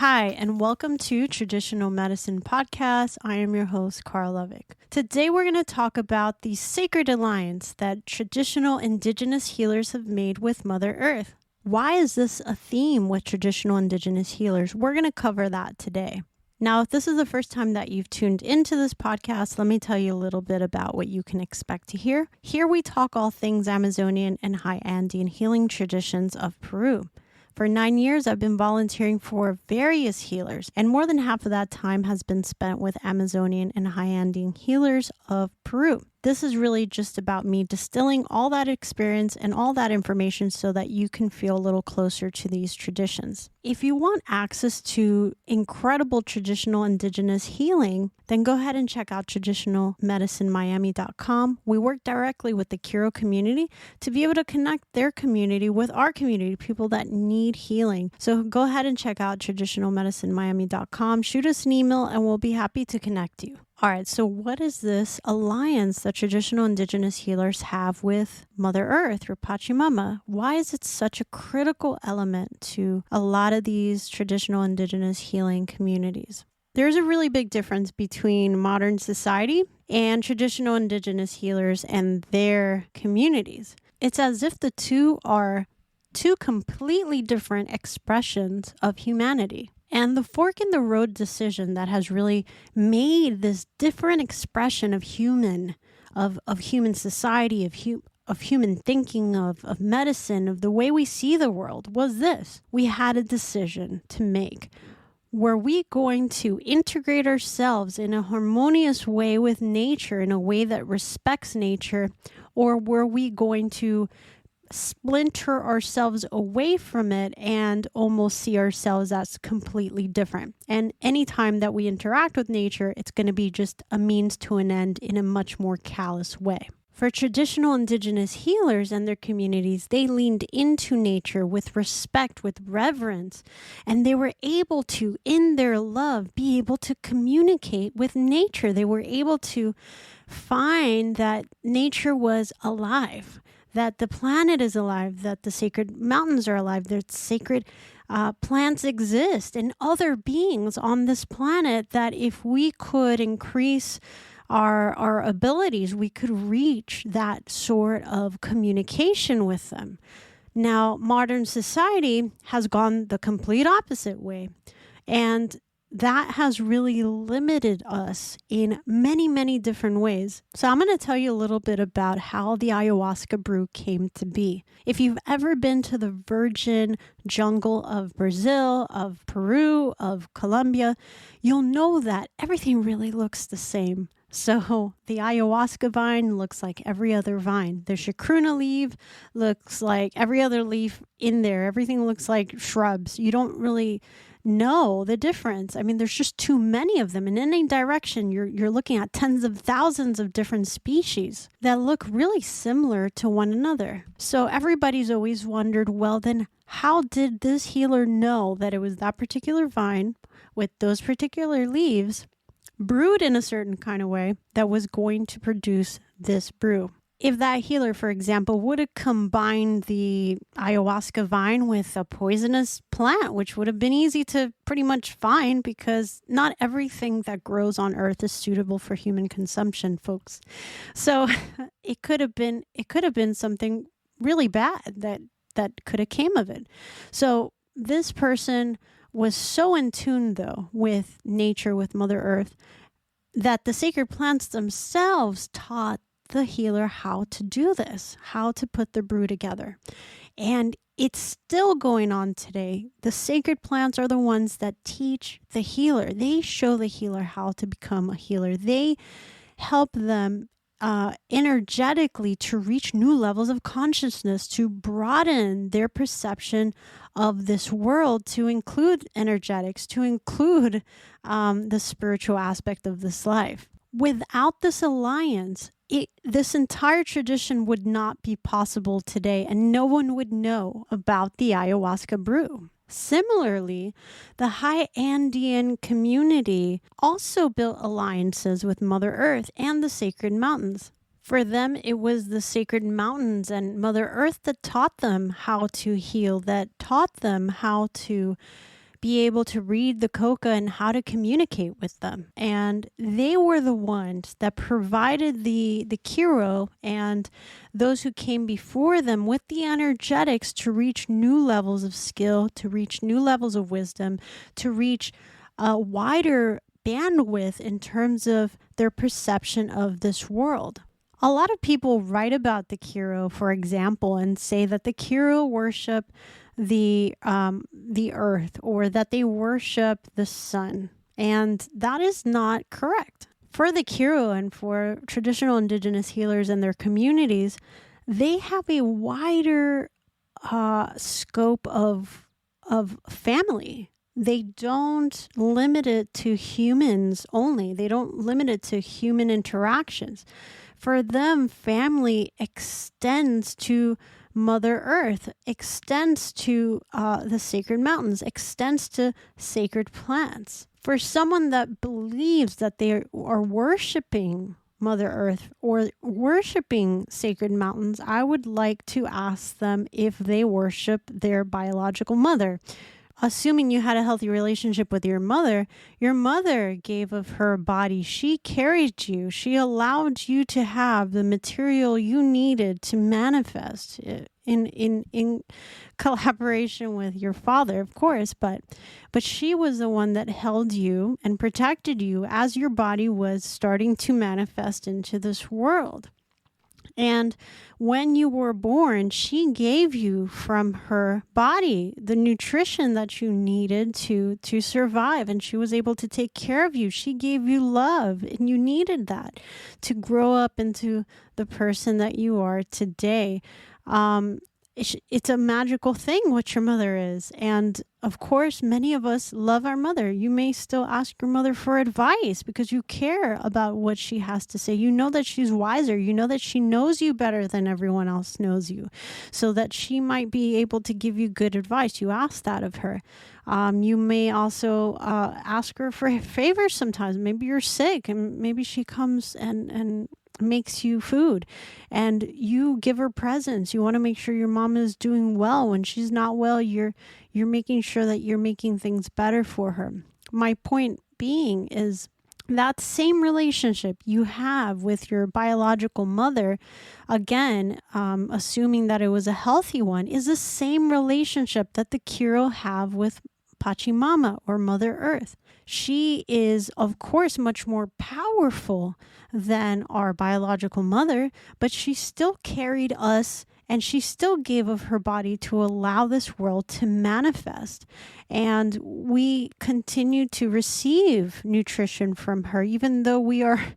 Hi, and welcome to Traditional Medicine Podcast. I am your host, Carl Levick. Today, we're going to talk about the sacred alliance that traditional indigenous healers have made with Mother Earth. Why is this a theme with traditional indigenous healers? We're going to cover that today. Now, if this is the first time that you've tuned into this podcast, let me tell you a little bit about what you can expect to hear. Here we talk all things Amazonian and high Andean healing traditions of Peru. For 9 years, I've been volunteering for various healers, and more than half of that time has been spent with Amazonian and high Andean healers of Peru. This is really just about me distilling all that experience and all that information so that you can feel a little closer to these traditions. If you want access to incredible traditional indigenous healing, then go ahead and check out traditionalmedicinemiami.com. We work directly with the Kiro community to be able to connect their community with our community, people that need healing. So go ahead and check out traditionalmedicinemiami.com. Shoot us an email and we'll be happy to connect you. All right, so what is this alliance that traditional indigenous healers have with Mother Earth or Pachamama? Why is it such a critical element to a lot of these traditional indigenous healing communities? There's a really big difference between modern society and traditional indigenous healers and their communities. It's as if the two are two completely different expressions of humanity. And the fork in the road decision that has really made this different expression of human society, of human thinking, of medicine, of the way we see the world was this. We had a decision to make. Were we going to integrate ourselves in a harmonious way with nature, in a way that respects nature, or were we going to splinter ourselves away from it and almost see ourselves as completely different? And anytime that we interact with nature, it's going to be just a means to an end in a much more callous way. For traditional indigenous healers and their communities, they leaned into nature with respect, with reverence, and they were able to, in their love, be able to communicate with nature. They were able to find that nature was alive, that the planet is alive, that the sacred mountains are alive, that sacred plants exist, and other beings on this planet, that if we could increase our abilities, we could reach that sort of communication with them. Now, modern society has gone the complete opposite way, and that has really limited us in many, many different ways. So I'm going to tell you a little bit about how the ayahuasca brew came to be. If you've ever been to the virgin jungle of Brazil, of Peru, of Colombia, you'll know that everything really looks the same. So the ayahuasca vine looks like every other vine. The chacruna leaf looks like every other leaf in there. Everything looks like shrubs. You don't really know the difference. I mean, there's just too many of them. In any direction, you're looking at tens of thousands of different species that look really similar to one another. So everybody's always wondered, well, then how did this healer know that it was that particular vine with those particular leaves brewed in a certain kind of way that was going to produce this brew? If that healer, for example, would have combined the ayahuasca vine with a poisonous plant, which would have been easy to pretty much find because not everything that grows on Earth is suitable for human consumption, folks. So it could have been something really bad that could have came of it. So this person was so in tune, though, with nature, with Mother Earth, that the sacred plants themselves taught the healer how to do this, how to put the brew together. And it's still going on today. The sacred plants are the ones that teach the healer. They show the healer how to become a healer. They help them energetically to reach new levels of consciousness, to broaden their perception of this world, to include energetics, to include the spiritual aspect of this life. Without this alliance, this entire tradition would not be possible today, and no one would know about the ayahuasca brew. Similarly, the high Andean community also built alliances with Mother Earth and the sacred mountains. For them, it was the sacred mountains and Mother Earth that taught them how to heal, that taught them how to be able to read the coca and how to communicate with them. And they were the ones that provided the Kiro and those who came before them with the energetics to reach new levels of skill, to reach new levels of wisdom, to reach a wider bandwidth in terms of their perception of this world. A lot of people write about the Kiro, for example, and say that the Kiro worship the earth, or that they worship the sun. And that is not correct. For the Kiro and for traditional indigenous healers and their communities, they have a wider scope of family. They don't limit it to humans only. They don't limit it to human interactions. For them, family extends to Mother Earth, extends to the sacred mountains, extends to sacred plants. For someone that believes that they are worshiping Mother Earth or worshiping sacred mountains, I would like to ask them if they worship their biological mother. Assuming you had a healthy relationship with your mother gave of her body. She carried you. She allowed you to have the material you needed to manifest in collaboration with your father, of course, but she was the one that held you and protected you as your body was starting to manifest into this world. And when you were born, she gave you from her body the nutrition that you needed to survive. And she was able to take care of you. She gave you love, and you needed that to grow up into the person that you are today. It's a magical thing what your mother is. And of course, many of us love our mother. You may still ask your mother for advice because you care about what she has to say. You know that she's wiser. You know that she knows you better than everyone else knows you, so that she might be able to give you good advice. You ask that of her. You may also ask her for favors sometimes. Maybe you're sick and maybe she comes and makes you food, and you give her presents. You want to make sure your mom is doing well. When she's not well, you're making sure that you're making things better for her. My point being is that same relationship you have with your biological mother, again, assuming that it was a healthy one, is the same relationship that the Kiro have with Pachamama, or Mother Earth. She is, of course, much more powerful than our biological mother, but she still carried us, and she still gave of her body to allow this world to manifest. And we continue to receive nutrition from her, even though we're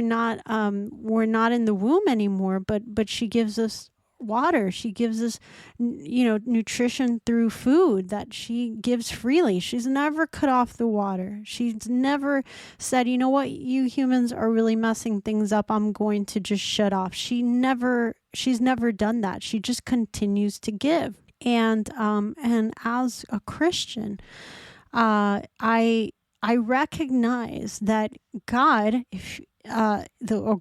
not in the womb anymore, but she gives us water. She gives us, nutrition through food that she gives freely. She's never cut off the water. She's never said, you know what, you humans are really messing things up, I'm going to just shut off. She's never done that. She just continues to give. And as a Christian, I recognize that God, a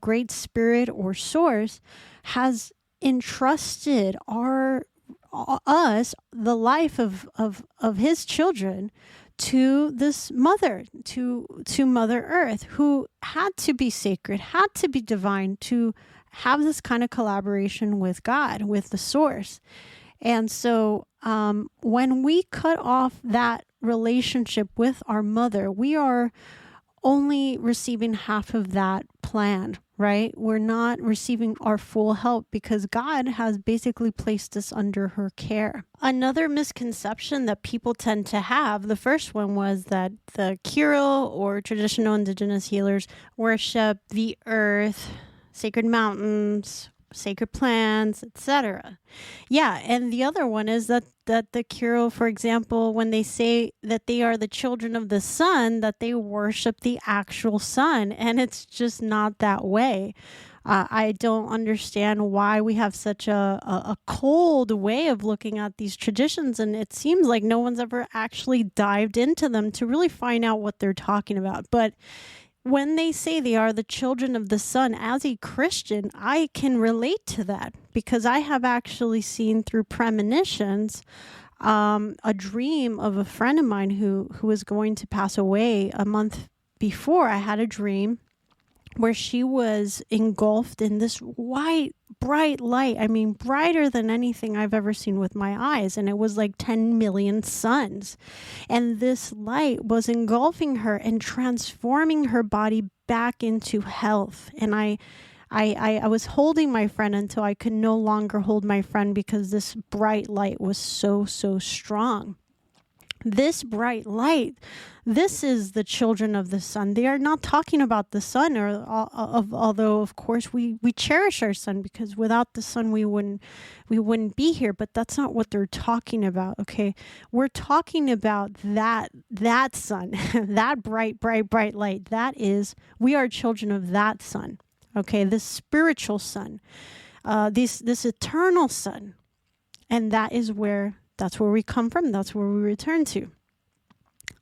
great spirit or source, has entrusted us, the life of his children, to this mother, to Mother Earth, who had to be sacred, had to be divine, to have this kind of collaboration with God, with the source. And so when we cut off that relationship with our mother, we are only receiving half of that plan, right? We're not receiving our full help because God has basically placed us under her care. Another misconception that people tend to have, the first one was that the Kiro or traditional indigenous healers worship the earth, sacred mountains, sacred plants, etc. Yeah, and the other one is that the Kiro, for example, when they say that they are the children of the sun, that they worship the actual sun, and it's just not that way. I don't understand why we have such a cold way of looking at these traditions, and it seems like no one's ever actually dived into them to really find out what they're talking about. But when they say they are the children of the sun, as a Christian, I can relate to that because I have actually seen through premonitions a dream of a friend of mine who was going to pass away a month before. I had a dream where she was engulfed in this white, bright light. I mean, brighter than anything I've ever seen with my eyes. And it was like 10 million suns. And this light was engulfing her and transforming her body back into health. And I was holding my friend until I could no longer hold my friend because this bright light was so strong. This bright light, this is the children of the sun. They are not talking about the sun, although of course we cherish our sun, because without the sun we wouldn't be here. But that's not what they're talking about. Okay, we're talking about that sun, that bright light. That is, we are children of that sun. Okay, this spiritual sun, this eternal sun, and that's where we come from. That's where we return to.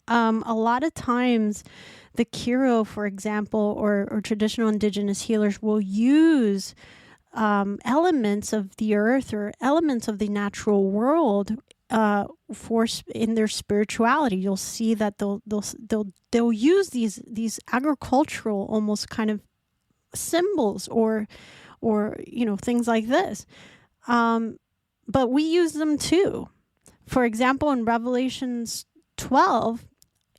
A lot of times, the Kiro, for example, or traditional indigenous healers will use elements of the earth or elements of the natural world in their spirituality. You'll see that they'll use these agricultural almost kind of symbols or things like this. But we use them too. For example, in Revelations 12,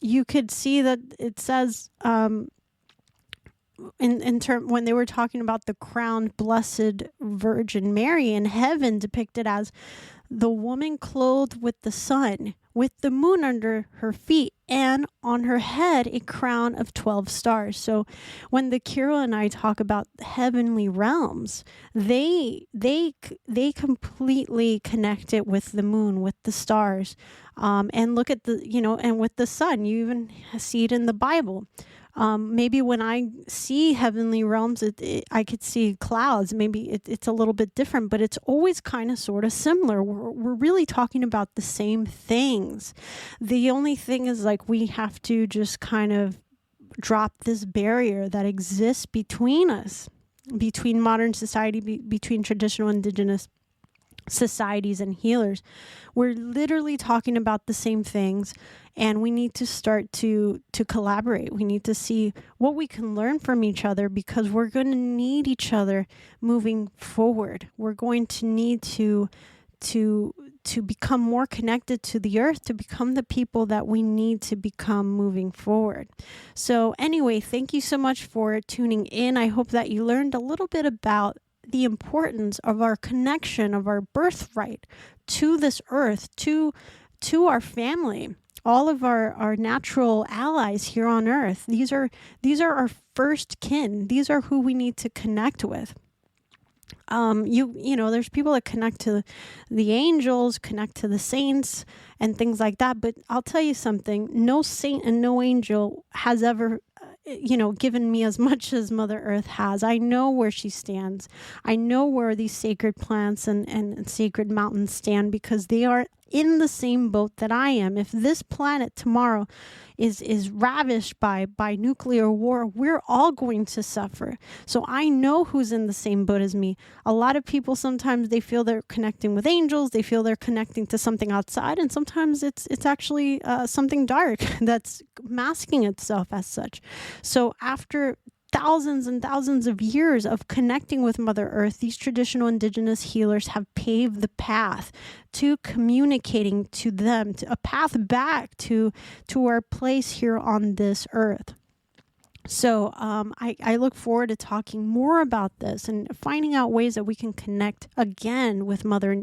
you could see that it says, when they were talking about the crowned blessed Virgin Mary in heaven, depicted as the woman clothed with the sun, with the moon under her feet, and on her head a crown of 12 stars. So when the Kiro and I talk about heavenly realms, they completely connect it with the moon, with the stars, and look at and with the sun. You even see it in the Bible. Maybe when I see heavenly realms, I could see clouds. Maybe it's a little bit different, but it's always kind of sort of similar. We're really talking about the same things. The only thing is, like, we have to just kind of drop this barrier that exists between us, between modern society, between traditional indigenous societies and healers. We're literally talking about the same things, and we need to start to collaborate. We need to see what we can learn from each other, because we're going to need each other moving forward. We're going to need to become more connected to the earth, to become the people that we need to become moving forward. So anyway, thank you so much for tuning in. I hope that you learned a little bit about the importance of our connection, of our birthright to this earth, to our family, all of our natural allies here on earth. These are our first kin. These are who we need to connect with. There's people that connect to the angels, connect to the saints and things like that. But I'll tell you something, no saint and no angel has ever given me as much as Mother Earth has. I know where she stands. I know where these sacred plants and sacred mountains stand, because they are in the same boat that I am. If this planet tomorrow is ravished by nuclear war, we're all going to suffer. So I know who's in the same boat as me. A lot of people, sometimes they feel they're connecting with angels, they feel they're connecting to something outside, and sometimes it's actually something dark that's masking itself as such. So after thousands and thousands of years of connecting with Mother Earth, these traditional indigenous healers have paved the path to communicating to them, to a path back to our place here on this earth. So I look forward to talking more about this and finding out ways that we can connect again with Mother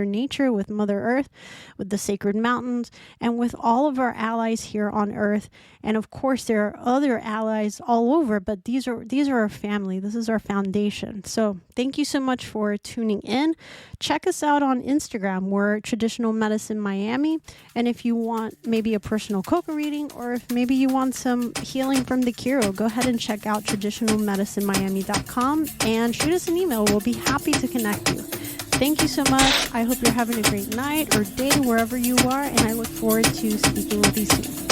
Nature, with Mother Earth, with the sacred mountains, and with all of our allies here on Earth. And of course, there are other allies all over, but these are our family. This is our foundation. So thank you so much for tuning in. Check us out on Instagram. We're Traditional Medicine Miami. And if you want maybe a personal coca reading, or if maybe you want some healing from the Kiro, go ahead and check out traditionalmedicinemiami.com and shoot us an email. We'll be happy to connect you. Thank you so much. I hope you're having a great night or day wherever you are, and I look forward to speaking with you soon.